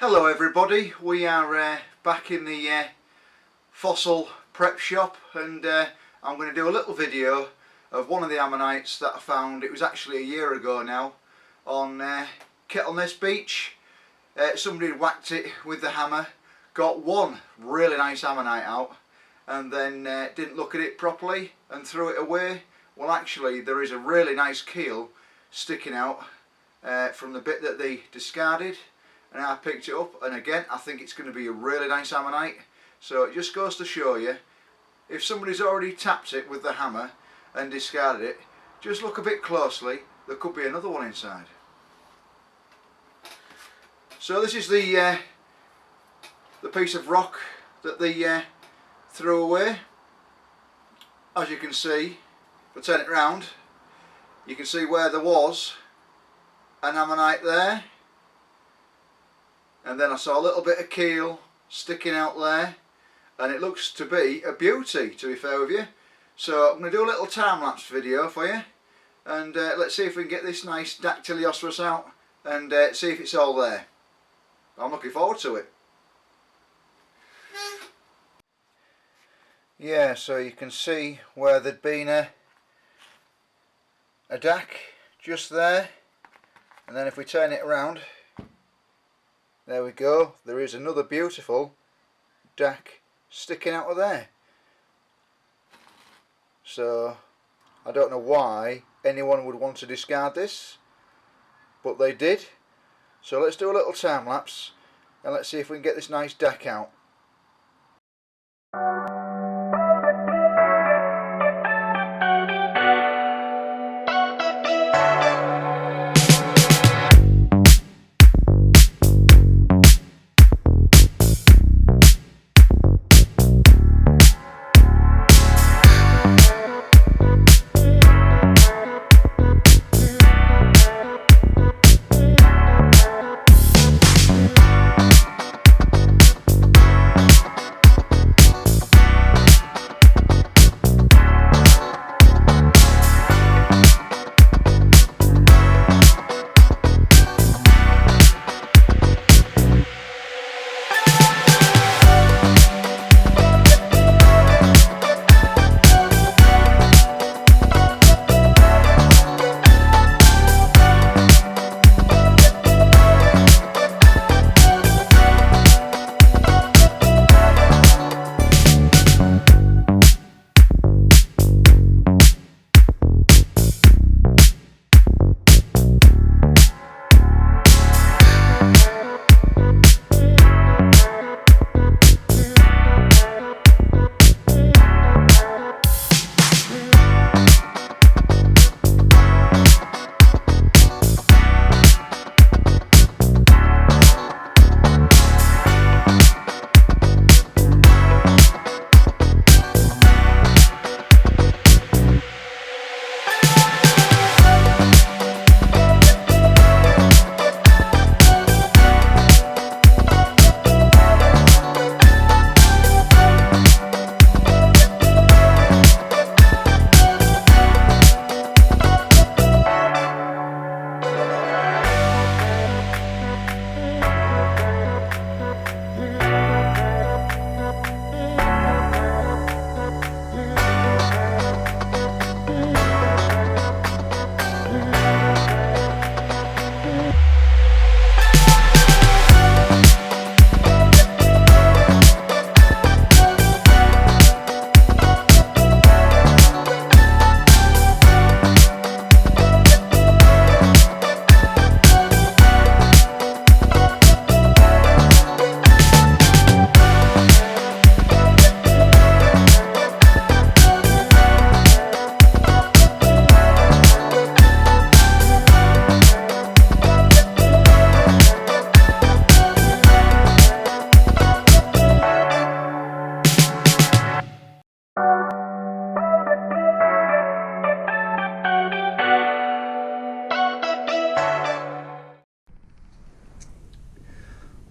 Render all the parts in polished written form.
Hello everybody, we are back in the fossil prep shop, and I'm going to do a little video of one of the ammonites that I found. It was actually a year ago now on Kettleness Beach. Somebody had whacked it with the hammer, got one really nice ammonite out, and then didn't look at it properly and threw it away. Well, actually there is a really nice keel sticking out from the bit that they discarded, and I picked it up, and again I think it's going to be a really nice ammonite. So it just goes to show you, if somebody's already tapped it with the hammer and discarded it, just look a bit closely, there could be another one inside. So this is the piece of rock that they threw away. As you can see, if I turn it round, you can see where there was an ammonite there, and then I saw a little bit of keel sticking out there, and it looks to be a beauty, to be fair with you. So I'm going to do a little time-lapse video for you, and let's see if we can get this nice Dactylioceras out and see if it's all there. I'm looking forward to it. Yeah, so you can see where there'd been a dac just there, and then if we turn it around, there we go, there is another beautiful dac sticking out of there. So I don't know why anyone would want to discard this, but they did. So let's do a little time lapse and let's see if we can get this nice dac out.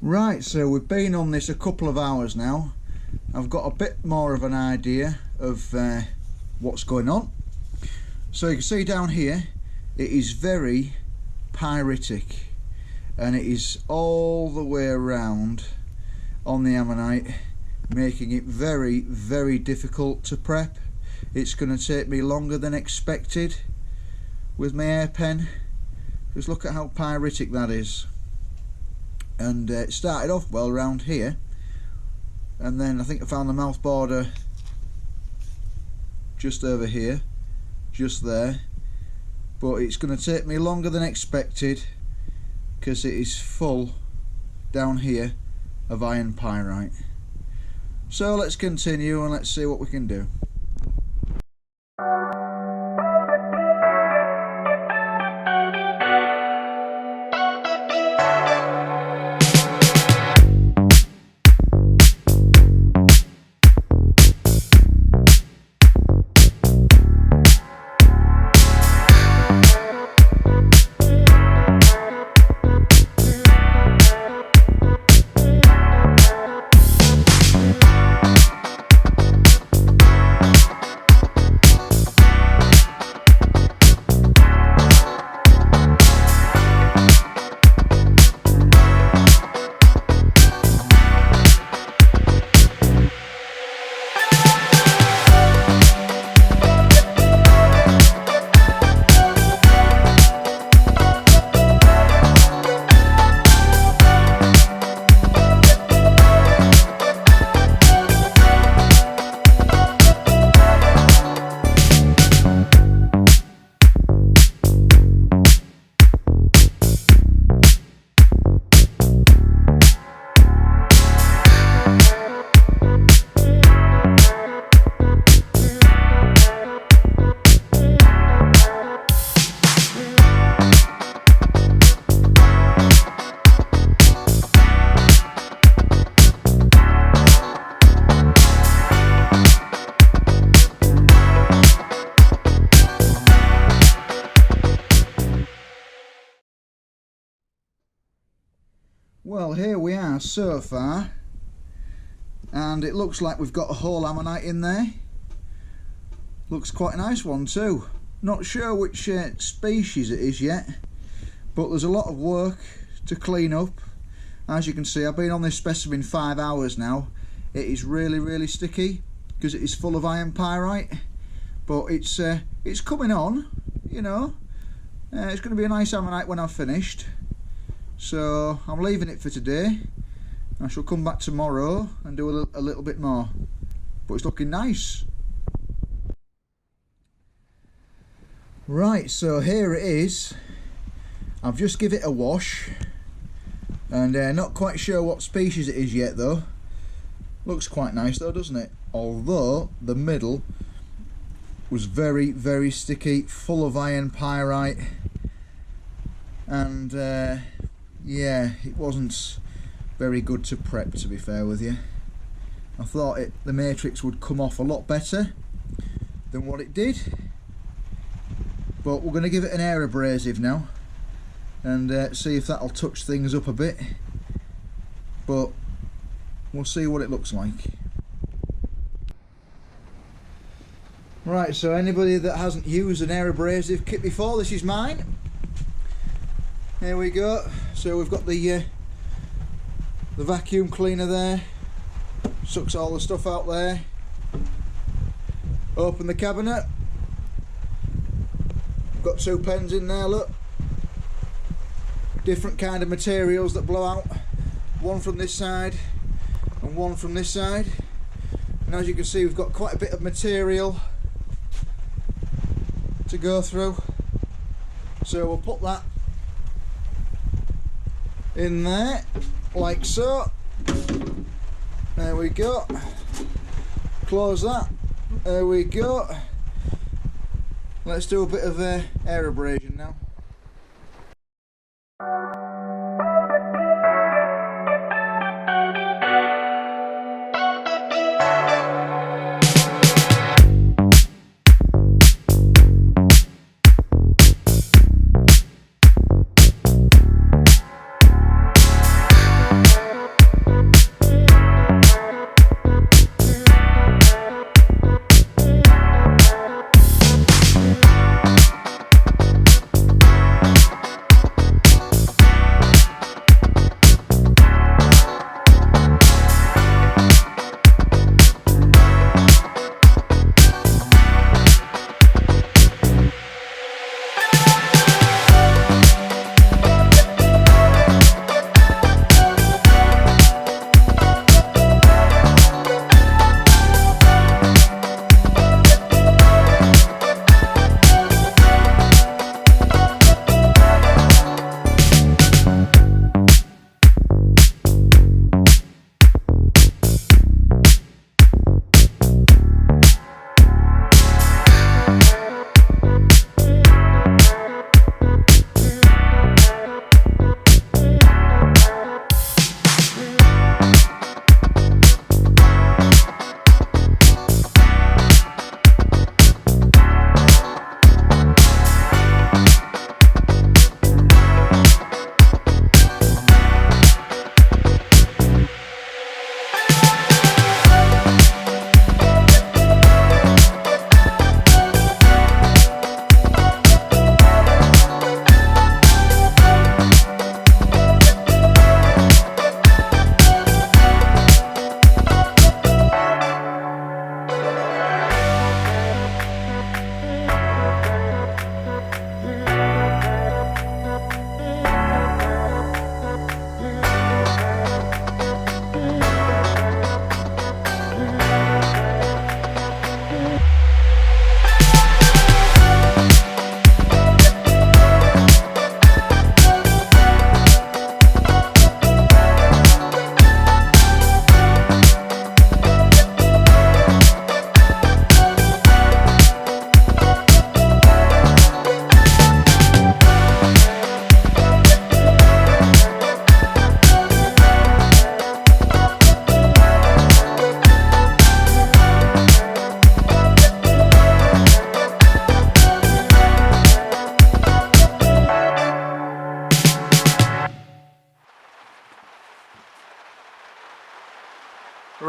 Right, so we've been on this a couple of hours now. I've got a bit more of an idea of what's going on. So you can see down here, it is very pyritic. and it is all the way around on the ammonite, making it very, very difficult to prep. It's going to take me longer than expected with my air pen. Just look at how pyritic that is. And it started off well around here, and then I think I found the mouth border just over here, just there. But it's going to take me longer than expected because it is full down here of iron pyrite. So let's continue and let's see what we can do. Well, here we are so far, and it looks like we've got a whole ammonite in there. Looks quite a nice one too. Not sure which species it is yet, but there's a lot of work to clean up. As you can see, I've been on this specimen 5 hours now. It is really sticky because it is full of iron pyrite, but it's coming on, you know. It's going to be a nice ammonite when I've finished. So I'm leaving it for today. I shall come back tomorrow and do a little bit more, but it's looking nice. Right, so here it is. I've just give it a wash, and not quite sure what species it is yet though. Looks quite nice though, doesn't it? Although the middle was very sticky, full of iron pyrite, and yeah, it wasn't very good to prep, to be fair with you. I thought the matrix would come off a lot better than what it did, but we're going to give it an air abrasive now and see if that'll touch things up a bit, but we'll see what it looks like. Right, so anybody that hasn't used an air abrasive kit before, this is mine. Here we go. So we've got the vacuum cleaner there, sucks all the stuff out there. Open the cabinet. Got 2 pens in there, look. Different kind of materials that blow out. One from this side and one from this side. And as you can see, we've got quite a bit of material to go through. So we'll put that in there, like so. There we go. Close that. There we go. Let's do a bit of air abrasion now.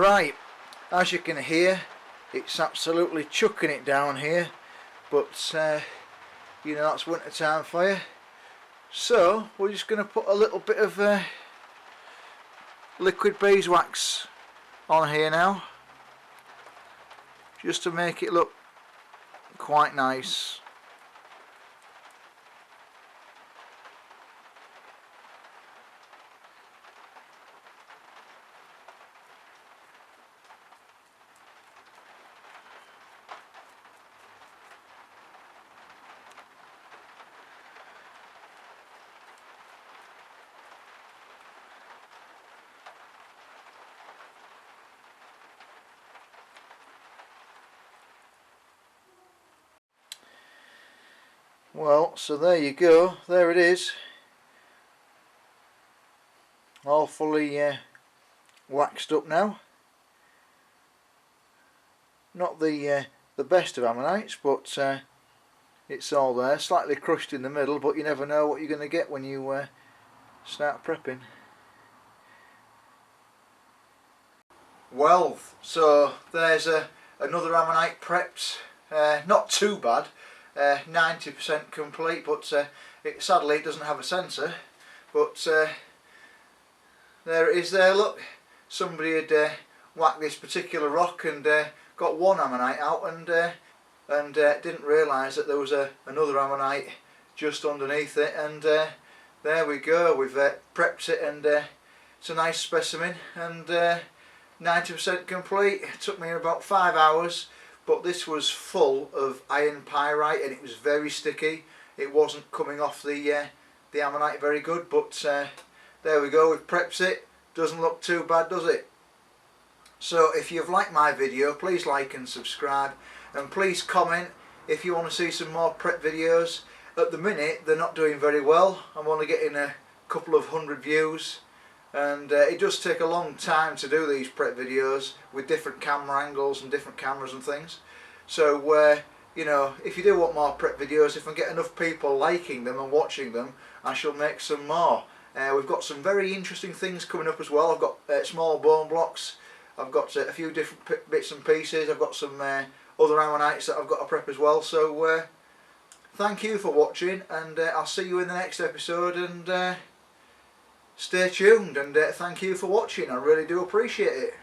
Right, as you can hear, it's absolutely chucking it down here, but you know, that's winter time for you. So we're just going to put a little bit of liquid beeswax on here now, just to make it look quite nice. Well, so there you go, there it is, all fully waxed up now. Not the best of ammonites, but it's all there, slightly crushed in the middle, but you never know what you're going to get when you start prepping. Well, so there's another ammonite prepped, not too bad, 90% complete, but sadly it doesn't have a sensor, but there it is there, look, somebody had whacked this particular rock and got one ammonite out and didn't realise that there was another ammonite just underneath it, and there we go, we've prepped it, and it's a nice specimen, and 90% complete. It took me about 5 hours, but this was full of iron pyrite and it was very sticky. It wasn't coming off the ammonite very good, but there we go, we've prepped it. Doesn't look too bad, does it? So if you've liked my video, please like and subscribe, and please comment if you want to see some more prep videos. At the minute they're not doing very well. I'm only getting a couple of 100 views, and it does take a long time to do these prep videos with different camera angles and different cameras and things. So you know, if you do want more prep videos, if I get enough people liking them and watching them, I shall make some more. We've got some very interesting things coming up as well. I've got small bone blocks, I've got a few different bits and pieces, I've got some other ammonites that I've got to prep as well. So thank you for watching, and I'll see you in the next episode, and stay tuned, and thank you for watching, I really do appreciate it.